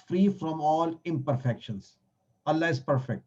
free from all imperfections, Allah is perfect.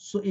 so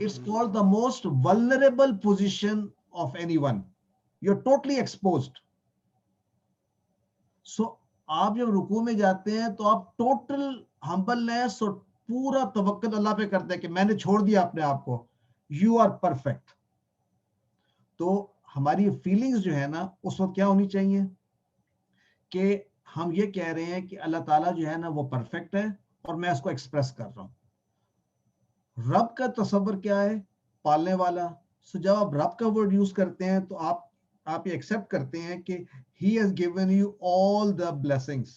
It's called the most vulnerable position of anyone. You're totally exposed. So آپ جب رکوع میں جاتے ہیں تو آپ ٹوٹل ہمبلنس اور پورا توکل اللہ پہ کرتے ہیں کہ میں نے چھوڑ دیا اپنے آپ کو. You are perfect. تو ہماری فیلنگز جو ہے نا اس وقت کیا ہونی چاہیے کہ ہم یہ کہہ رہے ہیں کہ اللہ تعالیٰ جو ہے نا وہ پرفیکٹ ہے اور میں اس کو ایکسپریس کر رہا ہوں. رب کا تصور کیا ہے؟ پالنے والا. سو جب آپ رب کا ورڈ یوز کرتے ہیں تو آپ یہ ایکسپٹ کرتے ہیں کہ he has given you all the blessings.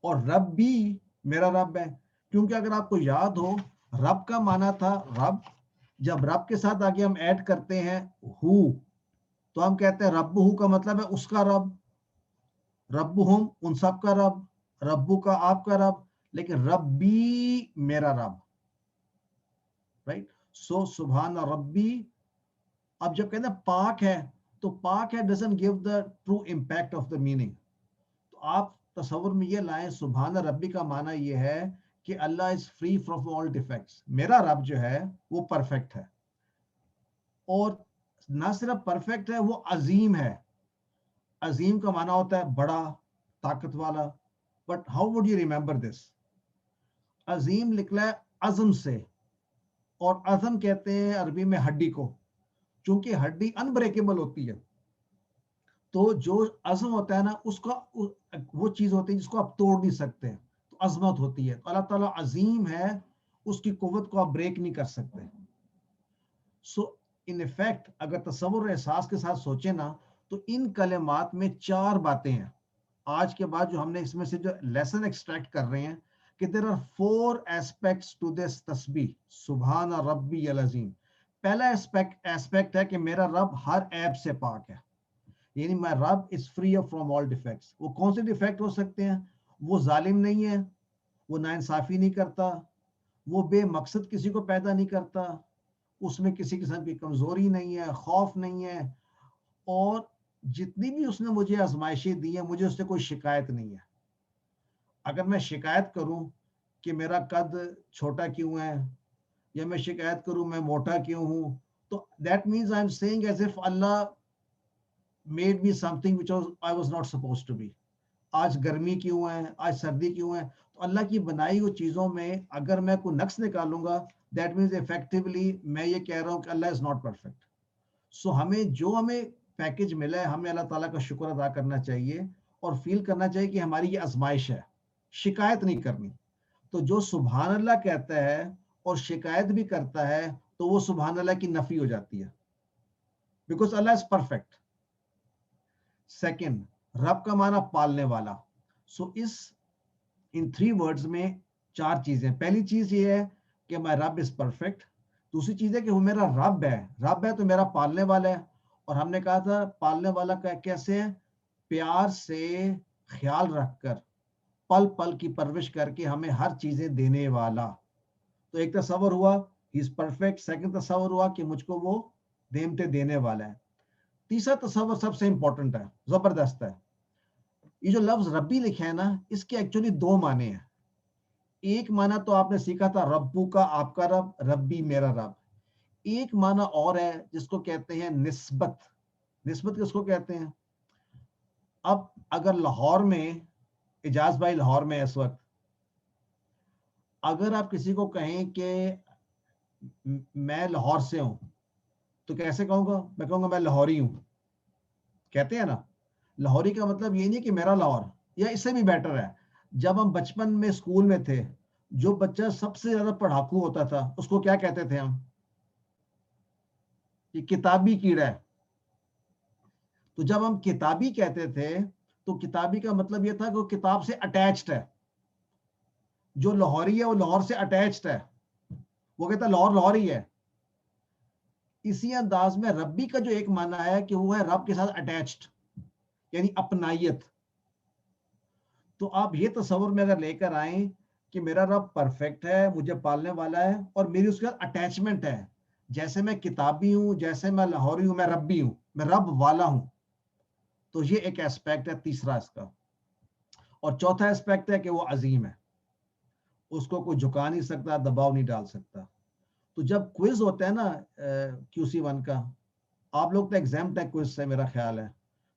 اور رب بھی میرا رب ہے. کیونکہ اگر آپ کو یاد ہو رب کا معنی تھا رب. جب رب کے ساتھ آگے ہم ایڈ کرتے ہیں ہو تو ہم کہتے ہیں رب ہو کا مطلب ہے اس کا رب. رب ہم ان سب کا رب. ربو کا آپ کا رب. لیکن رب بھی میرا رب. رائٹ. سو سبحان ربی. اب جب کہتے ہیں پاک ہے تو پاک ہے doesn't give the true impact of the meaning. تو آپ تصور میں یہ لائیں سبحان ربی کا معنی یہ ہے کہ اللہ is free from all defects. میرا رب جو ہے وہ پرفیکٹ ہے. اور نہ صرف پرفیکٹ ہے وہ عظیم ہے. عظیم کا معنی ہوتا ہے بڑا طاقت والا. But how would you remember this? عظیم نکلا ہے عزم سے. اور عزم کہتے ہیں عربی میں ہڈی کو. چونکہ ہڈی انبریکیبل ہوتی ہے تو جو عزم ہوتا ہے نا اس کا وہ چیز ہوتی ہے جس کو آپ توڑ نہیں سکتے. تو عظمت ہوتی ہے. تو اللہ تعالیٰ عظیم ہے. اس کی قوت کو آپ بریک نہیں کر سکتے. سو ان ایفیکٹ اگر تصور اور احساس کے ساتھ سوچیں نا تو ان کلمات میں 4 باتیں ہیں. آج کے بعد جو ہم نے اس میں سے جو لیسن ایکسٹریکٹ کر رہے ہیں کہ there are 4 aspects to this تسبیح سبحان ربی العظیم. پہلا ایسپیکٹ ہے کہ میرا رب ہر عیب سے پاک ہے. یعنی my رب is free from all defects. وہ کون سے ڈیفیکٹ ہو سکتے ہیں؟ وہ ظالم نہیں ہے. وہ ناانصافی نہیں کرتا. وہ بے مقصد کسی کو پیدا نہیں کرتا. اس میں کسی قسم کی کمزوری نہیں ہے. خوف نہیں ہے. اور جتنی بھی اس نے مجھے آزمائشیں دی ہیں مجھے اس سے کوئی شکایت نہیں ہے. اگر میں شکایت کروں کہ میرا قد چھوٹا کیوں ہے یا میں شکایت کروں میں موٹا کیوں ہوں تو that means I'm saying as if Allah made me something which I was not supposed to be. آج گرمی کیوں ہے, آج سردی کیوں ہے, تو اللہ کی بنائی ہوئی چیزوں میں اگر میں کوئی نقص نکالوں گا that means effectively میں یہ کہہ رہا ہوں کہ اللہ is not perfect. سو ہمیں پیکج ملا ہے ہمیں اللہ تعالیٰ کا شکر ادا کرنا چاہیے اور فیل کرنا چاہیے کہ ہماری یہ آزمائش ہے. شکایت نہیں کرنی. تو جو سبحان اللہ کہتا ہے اور شکایت بھی کرتا ہے تو وہ سبحان اللہ کی نفی ہو جاتی ہے. Because Allah is perfect. Second, رب کا معنی پالنے والا. سو ان 3 ورڈز میں 4 چیزیں. پہلی چیز یہ ہے کہ my رب از پرفیکٹ. دوسری چیز ہے کہ وہ میرا رب ہے. رب ہے تو میرا پالنے والا ہے. اور ہم نے کہا تھا پالنے والا کیسے ہے؟ پیار سے خیال رکھ کر پل پل کی پرورش کر کے ہمیں ہر چیزیں دینے والا. تو ایک تصور ہوا ہی از پرفیکٹ. سیکنڈ تصور ہوا کہ مجھ کو وہ نعمتیں دینے والا ہے. تیسرا تصور سب سے امپورٹنٹ ہے, زبردست ہے. یہ جو لفظ ربی لکھا ہے نا اس کے ایکچولی 2 معنی ہیں. ایک معنی تو آپ نے سیکھا تھا ربو کا آپ کا رب, ربی میرا رب. ایک معنی اور ہے جس کو کہتے ہیں نسبت. نسبت کس کو کہتے ہیں؟ اب اگر لاہور میں, اجاز بھائی لاہور میں اس وقت, اگر آپ کسی کو کہیں کہ میں لاہور سے ہوں تو کیسے کہوں گا؟ میں کہوں گا میں لاہوری ہوں. کہتے ہیں نا. لاہوری کا مطلب یہ نہیں کہ میرا لاہور, یا اس سے بھی بیٹر ہے جب ہم بچپن میں اسکول میں تھے جو بچہ سب سے زیادہ پڑھاکو ہوتا تھا اس کو کیا کہتے تھے ہم؟ یہ کتابی کیڑا ہے. تو جب ہم کتابی کہتے تھے تو کتابی کا مطلب یہ تھا کہ وہ کتاب سے اٹیچڈ ہے. جو لاہوری ہے وہ لاہور سے اٹیچڈ ہے. وہ کہتا ہے لاہور لاہور ہی ہے. اسی انداز میں ربی کا جو ایک معنی ہے کہ وہ ہے رب کے ساتھ اٹیچڈ, یعنی اپنائیت. تو آپ یہ تصور میں اگر لے کر آئیں کہ میرا رب پرفیکٹ ہے, مجھے پالنے والا ہے اور میری اس کے ساتھ اٹیچمنٹ ہے. جیسے میں کتابی ہوں, جیسے میں لاہوری ہوں, میں ربی ہوں, میں رب والا ہوں. تو یہ ایک ایسپیکٹ ہے تیسرا اس کا. اور چوتھا ایسپیکٹ ہے کہ وہ عظیم ہے. اس کو کوئی جھکا نہیں سکتا, دباؤ نہیں ڈال سکتا. تو جب کوئز ہوتا ہے نا QC1 کا, آپ لوگ تو ایگزامپٹ ہے کوئز سے میرا خیال ہے,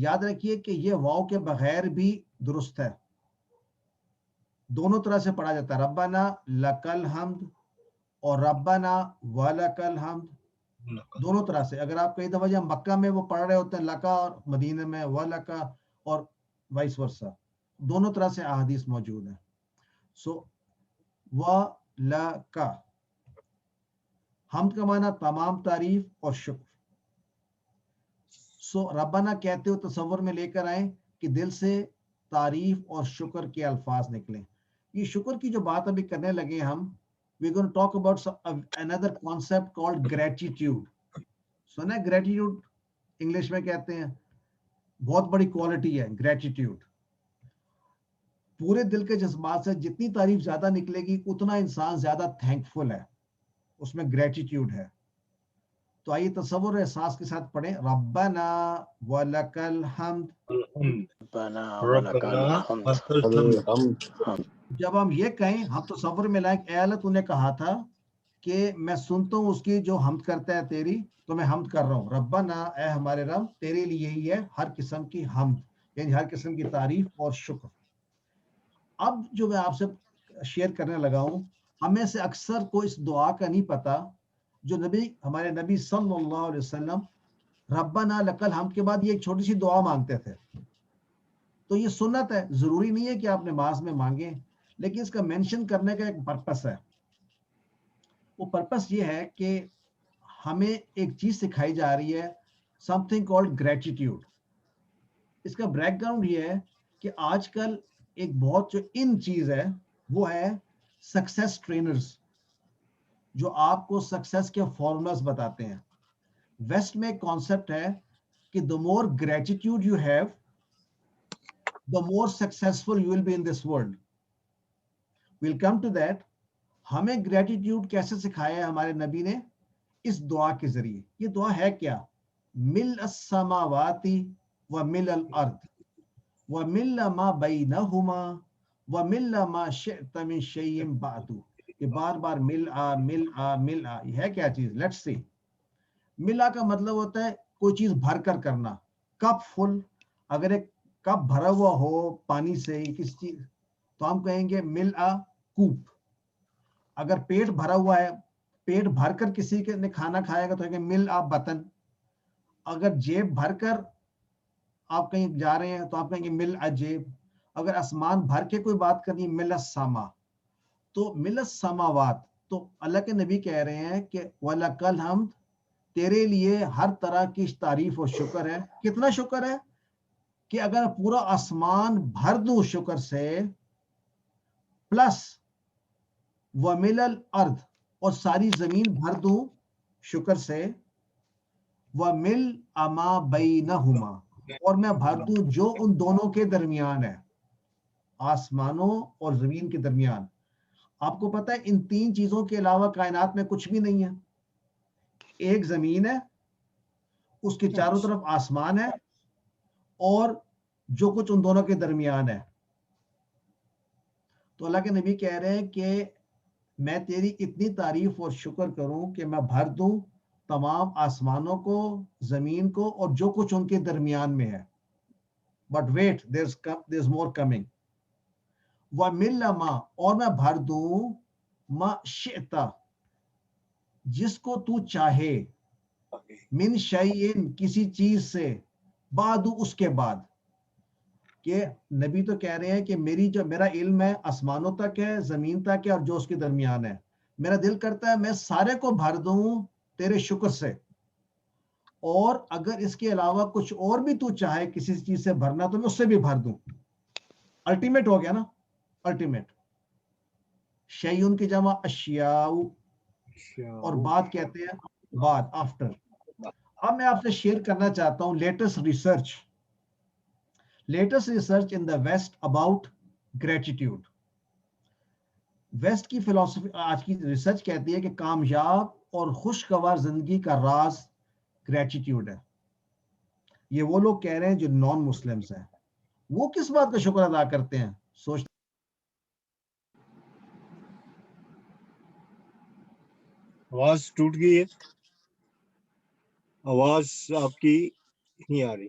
یاد رکھیے کہ یہ واو کے بغیر بھی درست ہے, دونوں طرح سے پڑھا جاتا ہے, ربنا لکل حمد اور ربنا ولکل حمد, دونوں طرح سے. اگر آپ کئی دفعہ جب مکہ میں وہ پڑھ رہے ہوتے ہیں لکا اور مدینہ میں ولکا اور وائس ورسا, دونوں طرح سے احادیث موجود ہیں. سو ولکا, حمد کا معنی تمام تعریف اور شکر. سو ربنا کہتے ہو تصور میں لے کر آئیں کہ دل سے تعریف اور شکر کے الفاظ نکلیں. یہ شکر کی جو بات ابھی کرنے لگے ہم, we're going to talk about another concept called gratitude. سنا ہے gratitude انگلش میں کہتے ہیں, بہت بڑی کوالٹی ہے gratitude. پورے دل کے جذبات سے جتنی تعریف زیادہ نکلے گی اتنا انسان زیادہ تھینکفل ہے, اس میں gratitude ہے. تو آئیے تصور احساس کے ساتھ پڑھیں, ربنا ولکل حمد. ربنا ولک الحمد. جب ہم یہ کہیں, ہم تصور میں لائیں اے اللہ تو نے کہا تھا کہ میں سنتا ہوں اس کی جو حمد کرتا ہے تیری, تو میں حمد کر رہا ہوں. ربنا, اے ہمارے رب, تیرے لیے ہی ہے ہر قسم کی حمد, یعنی ہر قسم کی تعریف اور شکر. اب جو میں آپ سے شیئر کرنے لگا ہوں, ہمیں سے اکثر کو اس دعا کا نہیں پتا جو ہمارے نبی صلی اللہ علیہ وسلم ربنا لکل حمد کے بعد یہ ایک چھوٹی سی دعا مانگتے تھے. تو یہ سنت ہے, ضروری نہیں ہے کہ آپ نماز میں مانگیں, لیکن اس کا مینشن کرنے کا ایک پرپس ہے. وہ پرپس یہ ہے کہ ہمیں ایک چیز سکھائی جا رہی ہے, سم تھنگ کالڈ گریٹیٹیوڈ. اس کا بیک گراؤنڈ یہ ہے کہ آج کل ایک بہت جو ان چیز ہے وہ ہے سکسیس ٹرینرز, جو آپ کو سکسیس کے فارمولاز بتاتے ہیں. ویسٹ میں ایک کانسیپٹ ہے کہ the more gratitude you have, the more successful you will be in this world. We'll come to that. ہمیں gratitude کیسے سکھایا ہے ہمارے نبی نے؟ اس دعا کے ذریعے. یہ دعا ہے کیا؟ مل السماوات ومل الارض ومل ما بینہما ومل ما شئت من شیء بعد. یہ بار بار مل آ مل آ مل آ, یہ ہے کیا چیز؟ Let's see. ملا کا مطلب ہوتا ہے کوئی چیز بھر کر کرنا, کپ فل. اگر ایک کپ بھرا ہوا ہو پانی سے کسی چیز, تو ہم کہیں گے مل آ کوپ. اگر پیٹ بھرا ہوا ہے, پیٹ بھر کر کسی کے نے کھانا کھائے گا تو کہیں گے مل آ بطن. اگر جیب بھر کر آپ کہیں جا رہے ہیں تو آپ کہیں گے مل آ جیب. اگر آسمان بھر کے کوئی بات کرنی مل السما. تو مل السماوات, تو اللہ کے نبی کہہ رہے ہیں کہ وَلَكَ الْحَمْدُ, تیرے لیے ہر طرح کی تعریف اور شکر ہے. کتنا شکر ہے کہ اگر پورا آسمان بھر دوں شکر سے, پلس وَمِلَ الْأَرْض, اور ساری زمین بھر دوں شکر سے, وَمِلْءَ مَا بَيْنَهُمَا, اور میں بھر دوں جو ان دونوں کے درمیان ہے, آسمانوں اور زمین کے درمیان. آپ کو پتہ ہے ان تین چیزوں کے علاوہ کائنات میں کچھ بھی نہیں ہے. ایک زمین ہے, اس کے چاروں طرف آسمان ہے, اور جو کچھ ان دونوں کے درمیان ہے. تو اللہ کے نبی کہہ رہے ہیں کہ میں تیری اتنی تعریف اور شکر کروں کہ میں بھر دوں تمام آسمانوں کو, زمین کو, اور جو کچھ ان کے درمیان میں ہے. But wait, there's more coming. وَمِلَّ مَا, اور میں بھر دوں مَا شِئْتَ, جس کو تو چاہے, من شیئن, کسی چیز سے, بعد, اس کے بعد. کہ نبی تو کہہ رہے ہیں کہ میرا علم ہے آسمانوں تک ہے, زمین تک ہے, اور جو اس کے درمیان ہے. میرا دل کرتا ہے میں سارے کو بھر دوں تیرے شکر سے, اور اگر اس کے علاوہ کچھ اور بھی تو چاہے کسی چیز سے بھرنا تو میں اس سے بھی بھر دوں. الٹیمیٹ ہو گیا نا, الٹیمیٹ. شیئن کی جمع اشیاء, اور بعد کہتے ہیں بعد, آفٹر. اب میں آپ سے شیئر کرنا چاہتا ہوں latest research in the west about gratitude. West کی فلسفی, آج کی ریسرچ کہتی ہے کہ کامیاب اور خوشگوار زندگی کا راز گریٹیٹیوڈ ہے. یہ وہ لوگ کہہ رہے ہیں جو نان مسلمز ہیں. وہ کس بات کا شکر ادا کرتے ہیں؟ سوچ. آواز ٹوٹ گئی ہے, آواز آپ کی نہیں آ رہی.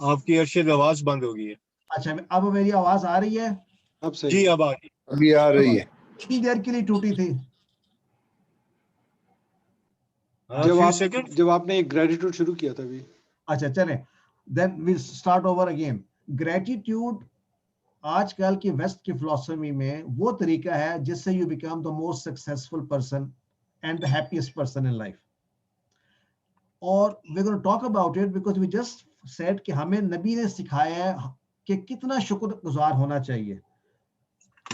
آپ کی ارشد آواز بند ہو گئی ہے. اچھا اب میری آواز آ رہی ہے؟ اب صحیح. جی اب آ گئی. ابھی آ رہی ہے. کتنی دیر کے لیے ٹوٹی تھی؟ جب آپ نے گریٹیٹیوڈ شروع کیا تھا ابھی. اچھا چلیں then we start over again. Gratitude آج کل کی ویسٹ کی فلسفی میں وہ طریقہ ہے جس سے you become the most successful person and the happiest person in life. اور we're going to talk about it because we just said کہ ہمیں نبی نے سکھایا ہے کہ کتنا شکر گزار ہونا چاہیے.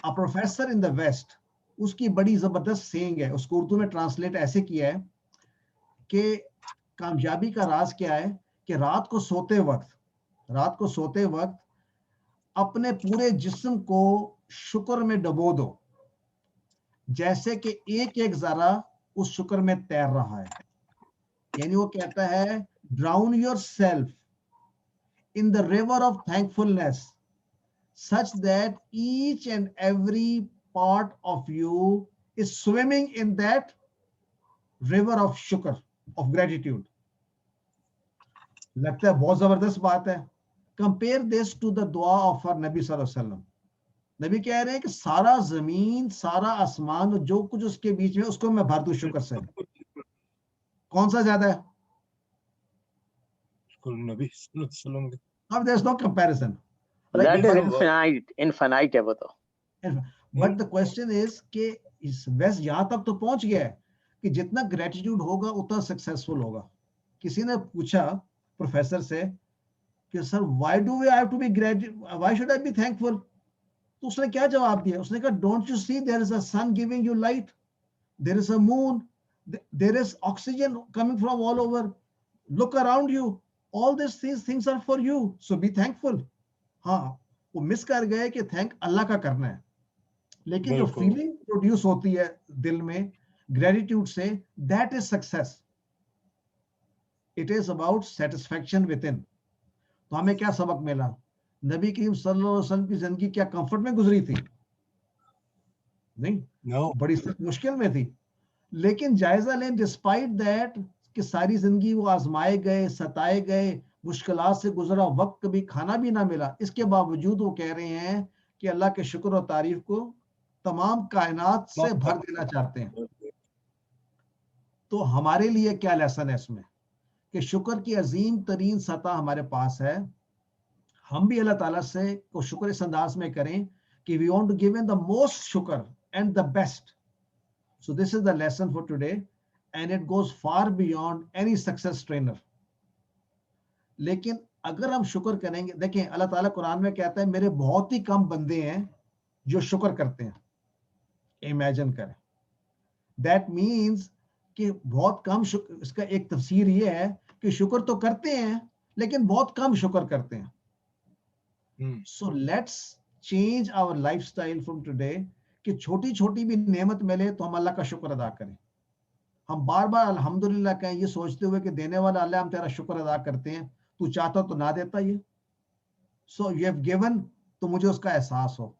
A professor in the West اس کی بڑی زبردست سینگ ہے, اس کو اردو میں ٹرانسلیٹ ایسے کیا ہے کہ کامیابی کا راز کیا ہے کہ رات کو سوتے وقت اپنے پورے جسم کو شکر میں ڈبو دو, جیسے کہ ایک ایک ذرہ اس شکر میں تیر رہا ہے. یعنی وہ کہتا ہے drown yourself in the river of thankfulness such that each and every part of you is swimming in that river of shukr, of gratitude. لگتا ہے بہت زبردست بات ہے. Compare this to the dua of our نبی صلی اللہ علیہ وسلم. نبی کہہ رہے ہیں کہ سارا زمین, سارا آسمان, جو کچھ اس کے بیچ میں, اس کو میں بھر دوں شکر سے. کون سا زیادہ ہے؟ نبی صلی اللہ علیہ وسلم. Now there is no comparison. That is infinite ہے وہ تو. But the question is کہ ویسٹ یہاں تک تو پہنچ گیا ہے کہ جتنا گریٹیٹیوڈ ہوگا اتنا سکسیسفل ہوگا. کسی نے پوچھا پروفیسر سے کہ سر why do we have to be grateful, why should I be thankful? تو اس نے کیا جواب دیا؟ اس نے کہا don't you see there is a sun giving you light, there is a moon, there is oxygen coming from all over, look around you, all these things are for you, so be thankful. ہاں وہ مس کر گئے کہ thank اللہ کا کرنا ہے, لیکن جو فیلنگ پروڈیوس ہوتی ہے دل میں گریٹیٹیوڈ سے, that is success. It is about satisfaction with in. تو ہمیں کیا سبق ملا؟ نبی کریم صلی اللہ علیہ وسلم کی زندگی کیا کمفرٹ میں گزری تھی؟ نہیں, بڑی سخت مشکل میں تھی. لیکن جائزہ لیں ڈسپائٹ دیٹ کہ ساری زندگی وہ آزمائے گئے, ستائے گئے, مشکلات سے گزرا وقت, کبھی کھانا بھی نہ ملا, اس کے باوجود وہ کہہ رہے ہیں کہ اللہ کے شکر و تعریف کو تمام کائنات سے بھر دینا چاہتے ہیں. تو ہمارے لیے کیا لیسن ہے اس میں کہ شکر کی عظیم ترین سطح ہمارے پاس ہے. ہم بھی اللہ تعالیٰ سے کو شکر اس انداز میں کریں کہ we want to give him the most شکر and the best. So this is the lesson for today and it goes far beyond any success trainer. لیکن اگر ہم شکر کریں گے, دیکھیں اللہ تعالیٰ قرآن میں کہتا ہے میرے بہت ہی کم بندے ہیں جو شکر کرتے ہیں. امیجن کریں, دیٹ مینز کہ بہت کم شکر. اس کا ایک تفسیر یہ ہے کہ شکر تو کرتے ہیں لیکن بہت کم شکر کرتے ہیں. So let's change our lifestyle from today کہ چھوٹی چھوٹی بھی نعمت ملے تو ہم اللہ کا شکر ادا کریں. ہم بار بار الحمدللہ کہیں یہ سوچتے ہوئے کہ دینے والا اللہ, ہم تیرا شکر ادا کرتے ہیں, تو چاہتا تو نہ دیتا یہ. So you have given, تو مجھے اس کا احساس ہو.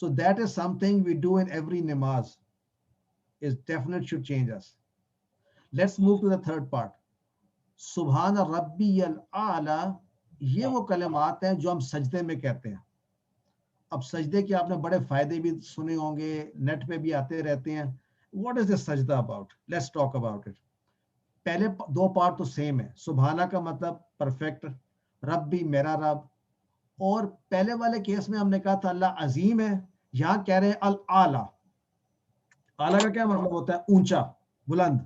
So that is something we do in every namaz. Is definitely should change us. Let's move to the third part. سبحان ربی الاعلی, یہ وہ کلمات ہیں جو ہم سجدے میں کہتے ہیں. اب سجدے کے آپ نے بڑے فائدے بھی سنے ہوں گے, نیٹ پہ بھی آتے رہتے ہیں. What is this سجدہ about? Let's talk about it. پہلے دو پارٹ تو سیم ہے. سبحانہ کا مطلب پرفیکٹ, ربی میرا رب. اور پہلے والے کیس میں ہم نے کہا تھا اللہ عظیم ہے, یہاں کہہ رہے ہیں الاعلی. اعلیٰ کا کیا مطلب ہوتا ہے؟ اونچا, بلند.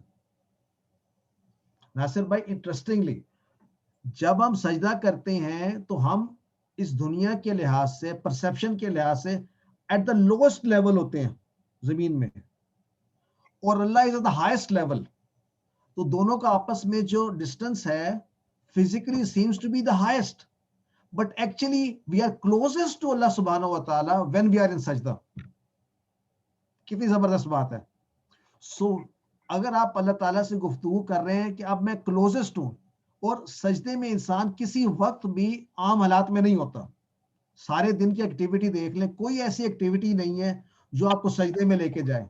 ناصر بھائی انٹرسٹنگلی جب ہم سجدہ کرتے ہیں تو ہم اس دنیا کے لحاظ سے, پرسیپشن کے لحاظ سے ایٹ دا لوسٹ لیول ہوتے ہیں زمین میں, اور اللہ از ایٹ دا ہائیسٹ لیول. تو دونوں کا آپس میں جو ڈسٹنس ہے physically seems to be the highest, but actually we are closest to Allah subhanahu wa ta'ala when we are in sajda. کتنی زبردست بات ہے. سو اگر آپ اللہ تعالیٰ سے گفتگو کر رہے ہیں کہ اب میں کلوزسٹ ہوں, اور سجدے میں انسان کسی وقت بھی عام حالات میں نہیں ہوتا. سارے دن کی ایکٹیویٹی دیکھ لیں, کوئی ایسی ایکٹیویٹی نہیں ہے جو آپ کو سجدے میں لے کے جائے.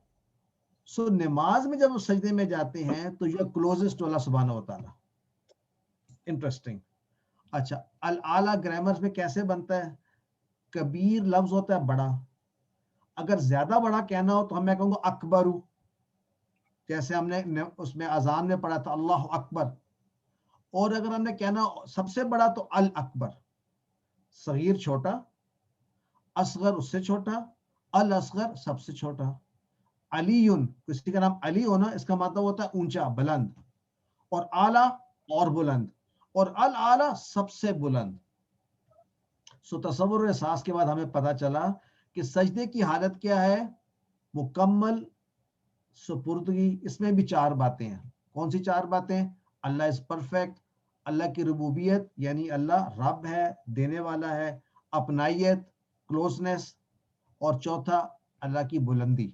سو نماز میں جب آپ سجدے میں جاتے ہیں تو یو آر کلوزسٹ ٹو اللہ سبحانہ و تعالیٰ. انٹرسٹنگ. اچھا الاعلیٰ گرامر میں کیسے بنتا ہے؟ کبیر لفظ ہوتا ہے بڑا، اگر زیادہ بڑا کہنا ہو تو میں کہوں گا اکبرو، جیسے ہم نے اس میں اذان میں پڑھا تھا اللہ اکبر. اور اگر ہم نے کہنا سب سے بڑا تو الاکبر، صغیر چھوٹا، اصغر اس سے چھوٹا، الاصغر سب سے چھوٹا. علی، کسی کا نام علی ہونا اس کا مطلب ہوتا ہے اونچا بلند، اور اعلیٰ اور بلند، اور الاعلیٰ سب سے بلند. سو تصور و احساس کے بعد ہمیں پتا چلا کہ سجدے کی حالت کیا ہے؟ مکمل سپردگی. اس میں بھی 4 باتیں ہیں. کون سی 4 باتیں؟ اللہ از پرفیکٹ، اللہ کی ربوبیت یعنی اللہ رب ہے، دینے والا ہے، اپنائیت کلوزنس، اور چوتھا اللہ کی بلندی.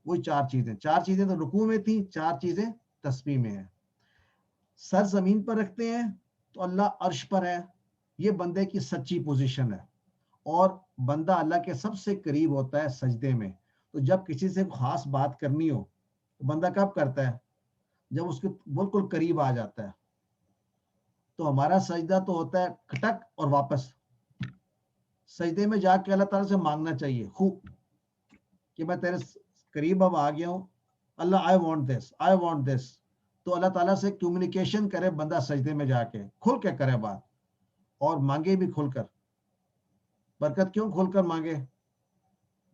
وہی 4 چیزیں. 4 چیزیں تو رکوع میں تھیں، 4 چیزیں تسبیح میں ہیں. سر زمین پر رکھتے ہیں تو اللہ عرش پر ہے، یہ بندے کی سچی پوزیشن ہے. اور بندہ اللہ کے سب سے قریب ہوتا ہے سجدے میں. تو جب کسی سے خاص بات کرنی ہو تو بندہ کب کرتا ہے؟ جب اس کے بالکل قریب آ جاتا ہے. تو ہمارا سجدہ تو ہوتا ہے کھٹک اور واپس. سجدے میں جا کے اللہ تعالیٰ سے مانگنا چاہیے خوب کہ میں تیرے قریب اب آ گیا ہوں، اللہ I want this, I want this. تو اللہ تعالیٰ سے کمیونیکیشن کرے بندہ سجدے میں جا کے، کھل کے کرے بات، اور مانگے بھی کھل کر. برکت کیوں کھل کر مانگے؟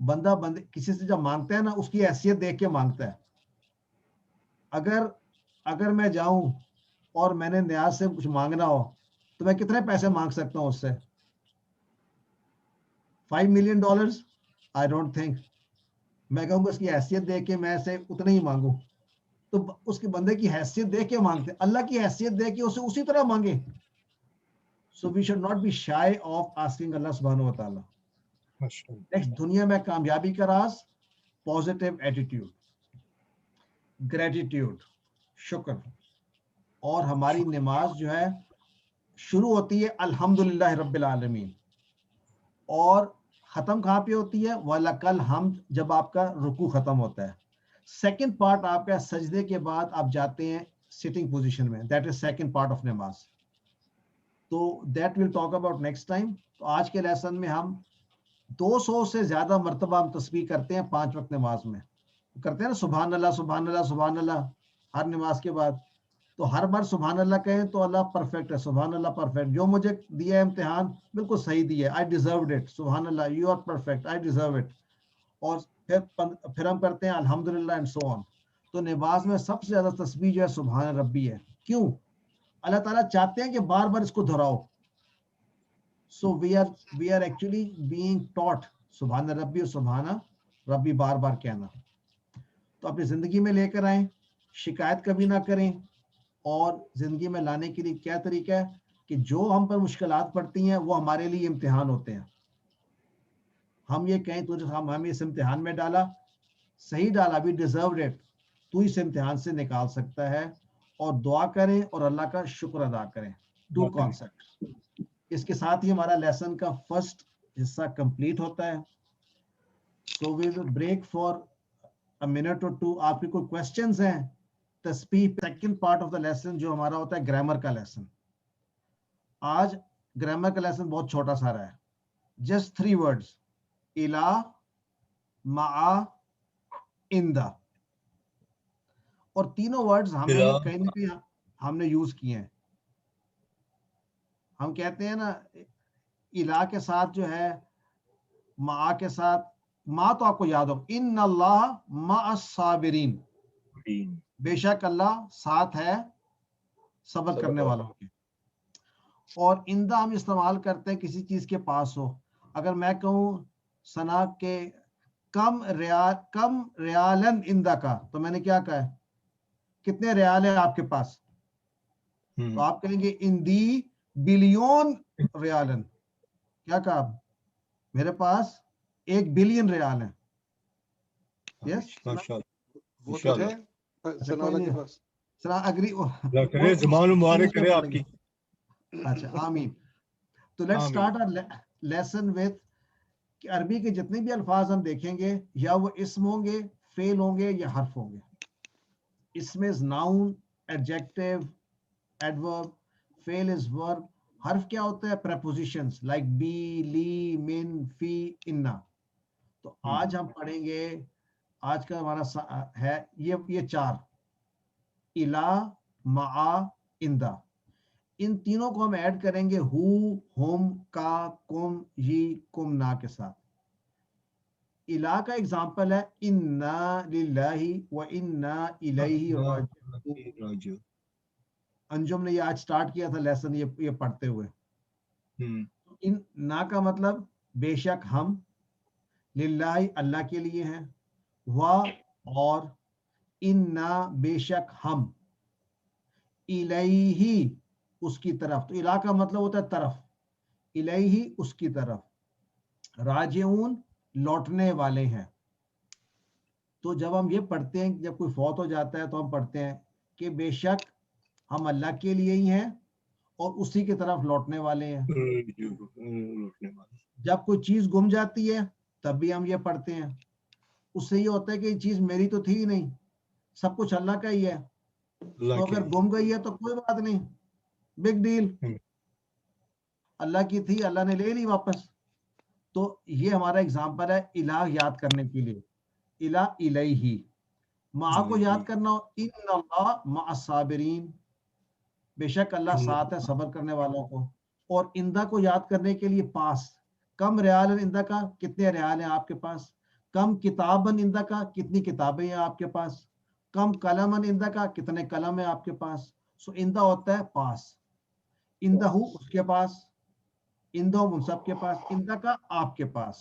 بندہ کسی سے جب مانگتا ہے نا اس کی حیثیت دیکھ کے مانگتا ہے. اگر میں جاؤں اور میں نے نیاز سے کچھ مانگنا ہو تو میں کتنے پیسے مانگ سکتا ہوں اس سے؟ $5 million؟ I don't think. میں کہوں گا اس کی حیثیت دیکھ کے میں اسے اتنا ہی مانگوں. تو اس کے بندے کی حیثیت دیکھ کے مانگتے، اللہ کی حیثیت دیکھ کے اسے اسی طرح مانگے. So we should not be shy of asking Allah subhanahu wa ta'ala. Next, دنیا میں کامیابی کا راز پازیٹیو ایٹیٹیوڈ، گریٹیٹیوڈ، شکر. اور ہماری نماز جو ہے شروع ہوتی ہے الحمدللہ رب العالمین، اور ختم کہاں پہ ہوتی ہے؟ وَلَكَ الْحَمْدُ، جب آپ کا رکوع ختم ہوتا ہے. سیکنڈ پارٹ آپ کا سجدے کے بعد آپ جاتے ہیں سٹنگ پوزیشن میں، that is second part of نماز. تو that will talk about next time. تو آج کے لیسن میں ہم 200 سے زیادہ مرتبہ ہم تسبیح کرتے ہیں 5 وقت نماز میں. کرتے ہیں نا سبحان اللہ سبحان اللہ سبحان اللہ ہر نماز کے بعد. تو ہر بار سبحان اللہ کہیں تو اللہ پرفیکٹ ہے، سبحان اللہ پرفیکٹ، جو مجھے دیا ہے امتحان بالکل صحیح دیا ہے، آئی ڈیزروڈ اٹ، سبحان اللہ you are perfect, I deserve it. اور پھر ہم کرتے ہیں الحمدللہ اینڈ سو آن. تو نماز میں سب سے زیادہ تسبیح جو ہے سبحان ربی ہے. کیوں؟ اللہ تعالیٰ چاہتے ہیں کہ بار بار اس کو دہراؤ. So we are actually being taught سبحان ربی اور سبحان ربی بار بار کہنا. تو اپنی زندگی میں لے کر آئیں، شکایت کبھی نہ کریں. اور زندگی میں لانے کے لیے کیا طریقہ ہے کہ جو ہم پر مشکلات پڑتی ہیں وہ ہمارے لیے امتحان ہوتے ہیں. ہم یہ کہیں تو ہمیں اس امتحان میں ڈالا، صحیح ڈالا، بھی ڈیزروڈ اٹ، تو اس امتحان سے نکال سکتا ہے. اور دعا کریں اور اللہ کا شکر ادا کریں. 2 کانسیپٹ. اس کے ساتھ ہی ہمارا لیسن کا فرسٹ حصہ کمپلیٹ ہوتا ہے. So we will break for a minute or 2. آپ کے کوئی کوشچنز ہیں؟ تسبیح second part of the lesson جو ہمارا ہوتا ہے گرامر کا لیسن. آج گرامر کا لیسن بہت چھوٹا سا رہا ہے. جسٹ 3 words: الہ، مع، اندہ. اور تینوں ورڈز ہمیں کہیں نہ کہیں ہم نے یوز کیے ہیں. ہم کہتے ہیں نا الہ کے ساتھ جو ہے، مع کے ساتھ، مع تو آپ کو یاد ہو، ان اللہ مع الصابرین، بے شک اللہ ساتھ ہے صبر کرنے والوں کے. اور اندہ ہم استعمال کرتے ہیں کسی چیز کے پاس ہو. اگر میں کہوں سنا کے کم ریالن اندہ کا، تو میں نے کیا کہا ہے؟ کتنے ریال ہیں آپ کے پاس؟ تو آپ کہیں گے اندی بلیون ریالن. کیا کہا؟ میرے پاس 1 بلین ریال ہیں. یس، وہ تو ہے سنالا کے پاس. کرے زمان مبارک کرے آپ کی. اچھا آمین. تو let's start our lesson with کہ عربی کے جتنے بھی الفاظ ہم دیکھیں گے یا وہ اسم ہوں گے، فعل ہوں گے یا حرف ہوں گے. اسم از ناؤن، ایڈجیکٹو، ایڈورب، فعل از ورب، حرف کیا ہوتا ہے؟ prepositions like be, li, min, fi, inna. تو آج ہم پڑھیں گے، آج کا ہمارا ہے یہ 4 الا، مع، اندا. ان تینوں کو ہم ایڈ کریں گے ہو، ہم، کا، کم، ہی، کم، نا کے ساتھ. الا کا اگزامپل ہے انا للہ و انا الیہ راجعون. انجم نے یہ آج سٹارٹ کیا تھا لیسن یہ پڑھتے ہوئے. ان نا کا مطلب بے شک ہم، للہ اللہ کے لیے ہیں، و اور، انا بے شک ہم، الیہ اس کی طرف. تو الا کا مطلب ہوتا ہے طرف، الیہ اس کی طرف، راجعون لوٹنے والے ہیں. تو جب ہم یہ پڑھتے ہیں، جب کوئی فوت ہو جاتا ہے تو ہم پڑھتے ہیں کہ بے شک ہم اللہ کے لیے ہی ہیں اور اسی کی طرف لوٹنے والے ہیں. جب کوئی چیز گم جاتی ہے تب بھی ہم یہ پڑھتے ہیں. اس سے یہ ہوتا ہے کہ یہ چیز میری تو تھی ہی نہیں، سب کچھ اللہ کا ہی ہے. تو اگر گم گئی ہے تو کوئی بات نہیں، بگ ڈیل، اللہ کی تھی، اللہ نے لے لی واپس. تو یہ ہمارا اگزامپل ہے الہ یاد کرنے کے لیے. الہ الیہ. مع کو یاد کرنا ہو، ان اللہ مع الصابرین، بے شک اللہ ساتھ ہے صبر کرنے والوں کو. اور اندہ کو یاد کرنے کے لیے پاس، کم ریال اندہ کا، کتنے ریال ہیں آپ کے پاس. کم کتابن اندہ کا، کتنی کتابیں ہیں آپ کے پاس. کم قلمن اندہ کا، کتنے قلم ہیں آپ کے پاس. سو اندہ ہوتا ہے پاس. اندہ اس کے پاس، اندو ان سب کے پاس، اندہ کا آپ کے پاس،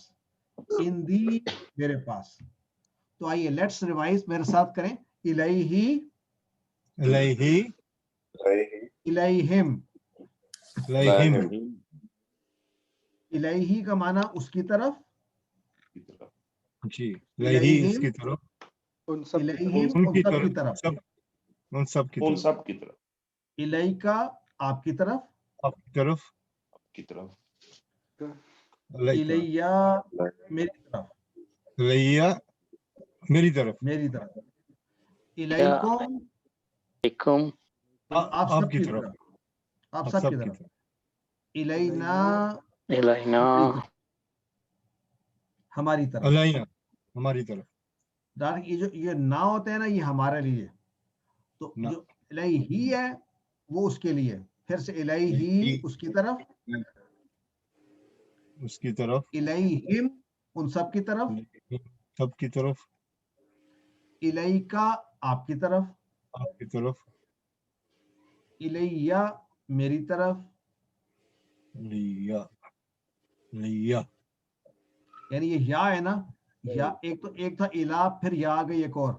اندی میرے پاس. تو آئیے لیٹس ریوائز، میرے ساتھ کریں. الیہ، الیہ، الیہم. الیہم. الیہ کا معنی اس کی طرف، جی، الیہ اس کی طرف، ان سب کی طرف. الیہم ان ان کی سب کی طرف، طرف. ان سب کی طرف. سب کی طرف. الیکا آپ کی طرف، آپ کی طرف. کی طرف. الیہ میری طرف، الیہ میری طرف. میری طرف. الیکم علیکم. آپ آپ سب کی کی طرف. طرف، آپ سب کی طرف. الینا الینا. ہماری طرف، ہماری طرف. الینا ہماری طرف. یہ جو یہ نا ہوتا ہے نا، یہ ہمارے لیے. تو نہ. جو الیہ ہے وہ اس کے لیے. پھر سے الیہ اس کی طرف، اس کی طرف. الیہم ان سب کی طرف، سب کی طرف. الیکا آپ کی طرف، آپ کی طرف. الیہ میری طرف. الیہ، الیہ. یعنی یہ یا ہے نا، یا ایک تھا الا، پھر یا آ گئی ایک اور.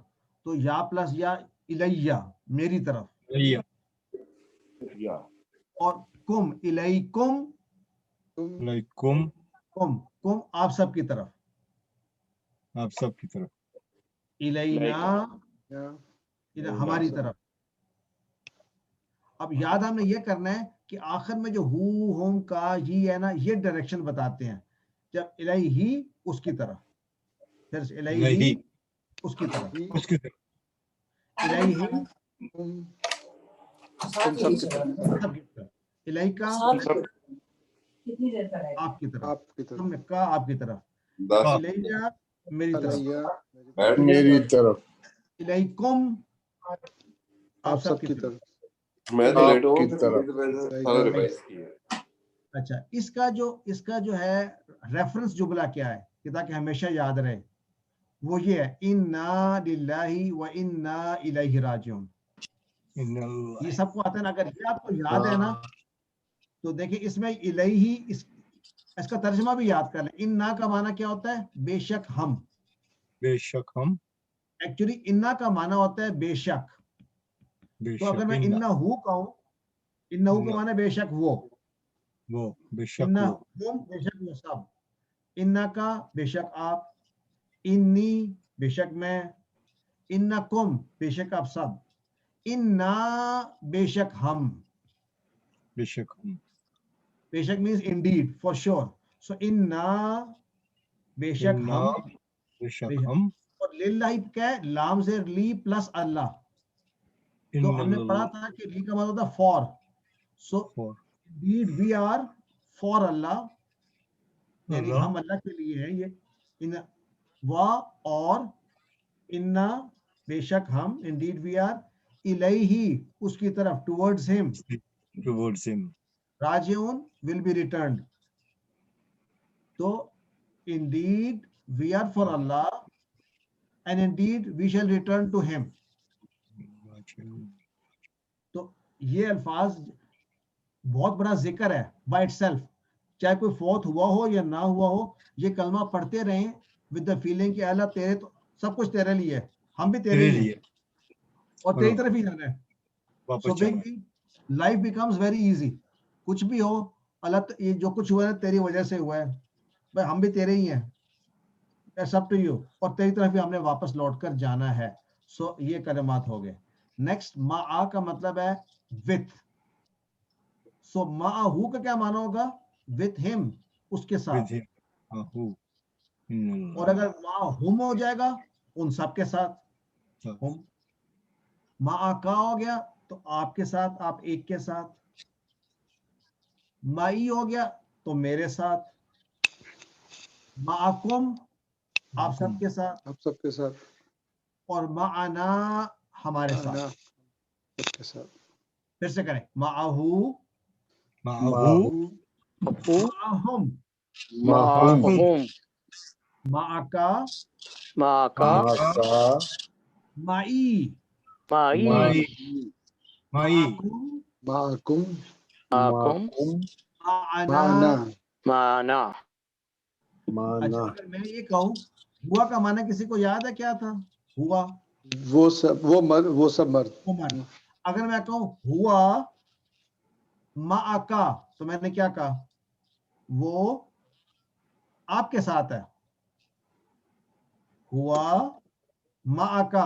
تو یا پلس یا، الیہ میری طرف. الیہ. یا. اور کم، الیکم، علیکم. کم آپ سب کی طرف. آپ سب کی طرف. الینا ہماری طرف. اب یاد ہم نے یہ کرنا ہے کہ آخر میں جو ہوم کا یہ ہے نا، یہ ڈائریکشن بتاتے ہیں. جب الیہ اس کی طرف، پھر سے الیہ الیہ اس کی طرف، اس کی طرف. الیہ ان سب کی طرف. سب کی طرف. الیکا سب. آپ کی طرف، آپ کی طرف. ہم نے کا آپ کی طرف. الیہ میری طرف. الیہ میری طرف. الیکم آپ سب کی طرف. میں تو لیٹ ہوں. اچھا، اس کا جو ہے ریفرنس جملہ کیا ہے کہ تاکہ ہمیشہ یاد رہے، وہ یہ ہے انا للہ و انا الیہ راجعون. یہ سب کو آتا ہے نا. اگر یہ آپ کو یاد ہے نا تو دیکھیں اس میں الیہ، اس کا ترجمہ بھی یاد کر لیں. انا کا معنی کیا ہوتا ہے؟ بے شک ہم. بے شک ہم. ایکچولی انا کا معنی ہوتا ہے بے شک. بے تو اگر شک میں انا ہو کہوں، انا ہو کا معنی بے شک وہ، وہ بے شک انا وہ. ہم بے شک وہ سب، انا کا بے شک آپ، انی بے شک میں، انکم بے شک آپ سب، انا بے شک ہم. بے شک ہم. بے شک means indeed, for sure. So انا بے شک ہم، بے شک ہم. اور للہ کیا ہے؟ لام سے لی پلس اللہ. تو ہم نے پڑھا تھا کہ لی کا مطلب ہوتا ہے four. So Indeed we are for Allah, یعنی اللہ ہم اللہ کے لیے ہیں. یہ ان وا اور انا بے شک ہم, indeed we are الیہ اس کی طرف, towards him, towards him. راجعون will be returned. تو indeed we are for Allah and indeed we shall return to him. تو یہ الفاظ بہت بڑا ذکر ہے بائی اٹ سیلف. چاہے کوئی فوت ہوا ہو یا نہ ہوا ہو, یہ کلمہ پڑھتے رہیں ود دا فیلنگ کہ اللہ تیرے تو سب کچھ تیرے لیے ہے, ہم بھی تیرے ہی ہیں اور تیری طرف ہی جانا ہے. So life becomes very easy. کچھ بھی ہو اللہ, یہ جو کچھ ہوا ہے تیری وجہ سے ہوا ہے, بھائی ہم بھی تیرے ہی ہیں, it's up to you, اور تیری طرف ہی ہم نے واپس لوٹ کر جانا ہے. سو یہ کلمات ہو گئے. نیکسٹ معا کا مطلب ہے with. سو معہو کا کیا معنی ہوگا؟ with him, اس کے ساتھ. اور اگر معہم ہو جائے گا ان سب کے ساتھ. ہم معاکا ہو گیا تو آپ کے ساتھ, آپ ایک کے ساتھ. معی ہو گیا تو میرے ساتھ. معکم آپ سب کے ساتھ, آپ سب کے ساتھ. اور معنا ہمارے ساتھ. سب کے ساتھ. پھر سے کریں, معہو معہو معہم معہم معکا معکا معی معی معکم معکم معکم معنا. معنا. اچھا اگر میں یہ کہوں ہوا کا معنی کسی کو یاد ہے کیا تھا؟ ہوا وہ سب مرد. وہ مرد. اگر میں کہوں ہوا معکا تو میں نے کیا کہا؟ وہ آپ کے ساتھ ہے. ہوا معکا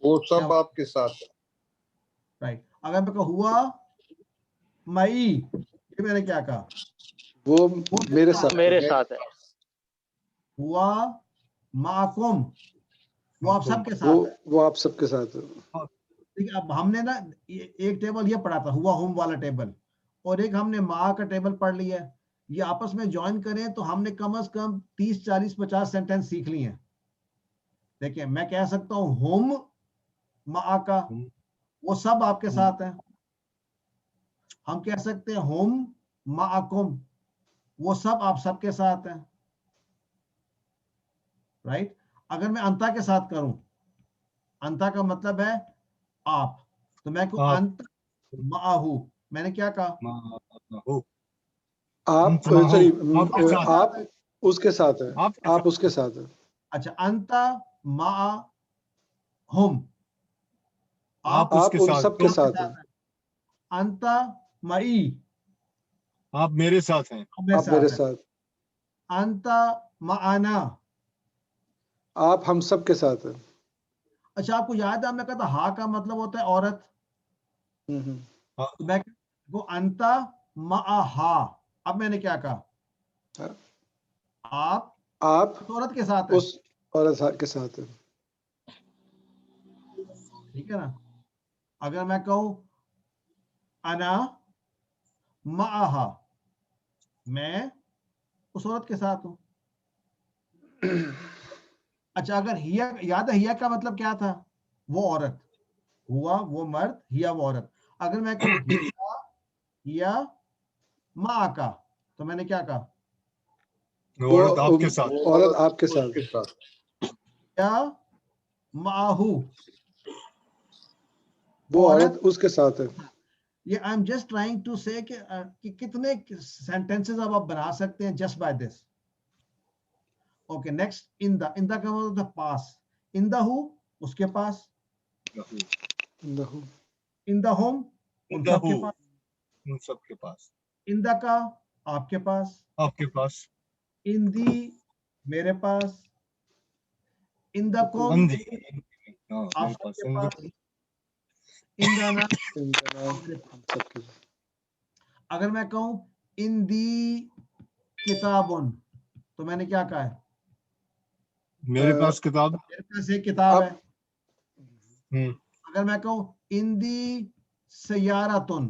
وہ سب آپ کے ساتھ. رائٹ. اگر میں کہوں ہوا مئی, یہ میں نے کیا کہا؟ وہ میرے ساتھ. میرے ساتھ ہے. ہوا معکم وہ آپ سب کے ساتھ ہے. وہ آپ سب کے ساتھ. اب ہم نے نا ایک ٹیبل یہ پڑھا تھا ہوا ہوم والا ٹیبل, اور ایک ہم نے ماں کا ٹیبل پڑھ لیا ہے. یہ آپس میں جوائن کریں تو ہم نے کم از کم 30 40 50 سینٹینس سیکھ لی ہیں. دیکھیں میں کہہ سکتا ہوں ہوم ماں کا, وہ سب آپ کے ساتھ ہیں. ہم کہہ سکتے ہیں ہوم معکم, وہ سب آپ سب کے ساتھ ہیں. رائٹ. اگر میں انتا کے ساتھ کروں, انتا کا مطلب ہے آپ, تو میں کہوں انت معہو, میں نے کیا کہا؟ آپ سوری آپ اس کے ساتھ ہیں. آپ اس کے ساتھ ہیں. اچھا انتا معہم, آپ ان سب کے ساتھ ہیں. انتا معی, آپ میرے ساتھ ہیں. آپ میرے ساتھ. انتا معنا, آپ ہم سب کے ساتھ ہیں. اچھا آپ کو یاد ہے ہم نے کہا تھا ہا کا مطلب ہوتا ہے عورت. میں وہ انتا معہا, اب میں نے کیا کہا؟ آپ عورت کے ساتھ ہیں. اس عورت کے ساتھ ہیں. ٹھیک ہے نا. اگر میں کہوں انا معہا, میں اس عورت کے ساتھ ہوں. اچھا اگر ہیا, یاد ہے ہیا کا مطلب کیا تھا؟ وہ عورت. ہوا وہ مرد, ہیا وہ عورت. اگر میں کہوں ہیا ماں کا, تو میں نے کیا کہا؟ عورت آپ کے ساتھ. عورت آپ کے ساتھ. یا معہو, وہ عورت اس کے ساتھ ہے. یہ I am just trying to say کہ کتنے سینٹینسز اب آپ بنا سکتے ہیں just by this. Okay next اندا. اندا کا مطلب تھا پاس. اندا ہو اس کے پاس. اندا ہوم ان سب کے پاس. اندا کا آپ کے پاس. اندی میرے پاس. اندا کوم آپ سب کے پاس. اندانا. اگر میں کہوں اندی کتابن, تو میں نے کیا کہا ہے؟ میرے پاس کتاب, میرے پاس ایک کتاب ہے. اگر میں کہوں اندی سیارتن,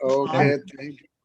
Okay, thank you,